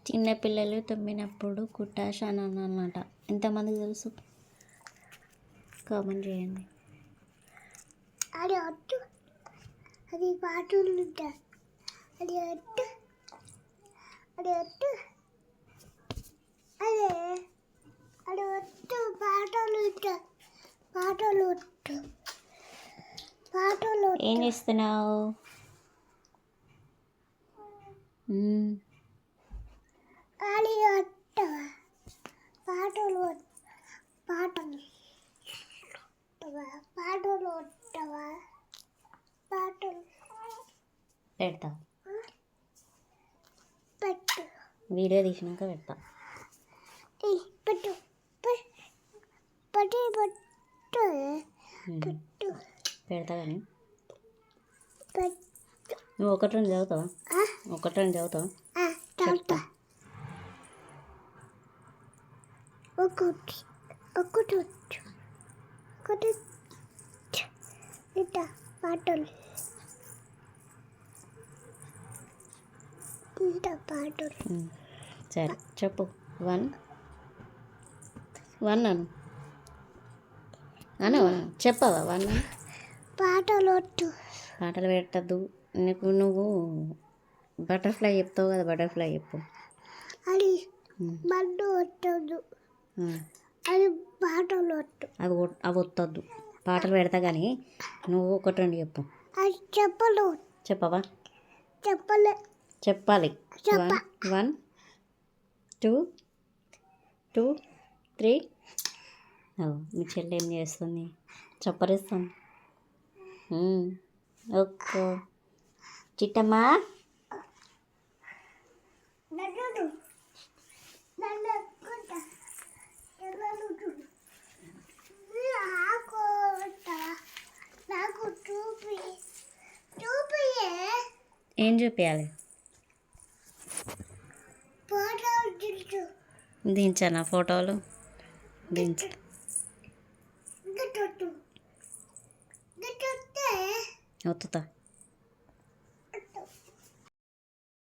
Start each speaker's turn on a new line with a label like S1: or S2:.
S1: చిన్నపిల్లలు తుమ్మినప్పుడు కుటాష్ అని అన్నమాట. ఎంతమందికి తెలుసు? కామెంట్ చేయండి.
S2: అది పాటలు అది అట్టు అది అట్టు అదే అది ఒట్టు పాటలు పాటలు ఒట్టు పాటలు.
S1: ఏం చేస్తున్నావు?
S2: అది ఒట్టు పాటలు పాటలు పాటలు ఒట్టవా పాటలు
S1: పెడతా.
S2: పెట్టు
S1: వీడియో తీసినాక పెడతా.
S2: పెట్టు పట్టి పెట్టు పెట్టు
S1: పెడతా. కానీ
S2: పెట్టు.
S1: నువ్వు ఒకటి రెండు చదువుతావా? ఒకటి రెండు చదువుతావా?
S2: చదువుతా. ఒకటి ఒకటి ఒకటి ఇట్లా పాటలు ఇంత పాటలు.
S1: సరే చెప్పు. వన్ అను చెప్పవా? వన్
S2: పాటలు వద్దు.
S1: పాటలు పెట్టద్దు. నువ్వు బటర్ఫ్లై చెప్తావు కదా, బటర్ఫ్లై చెప్పు.
S2: అది బండు వద్దదు. అది పాటలు వద్దు.
S1: అవి వద్దొద్దు. పాటలు పెడతా కానీ నువ్వు ఒకటి రెండు చెప్పు.
S2: అది చెప్పలు.
S1: చెప్పవా?
S2: చెప్పాలి.
S1: 1 2 3. మీ చెల్లి ఏం చేస్తుంది? చప్పరిస్తాను. ఓకే చిట్టమ్మా. ఏం చూపించాలి? దించానా ఫోటోలు? దించు. ఒత్తుతా.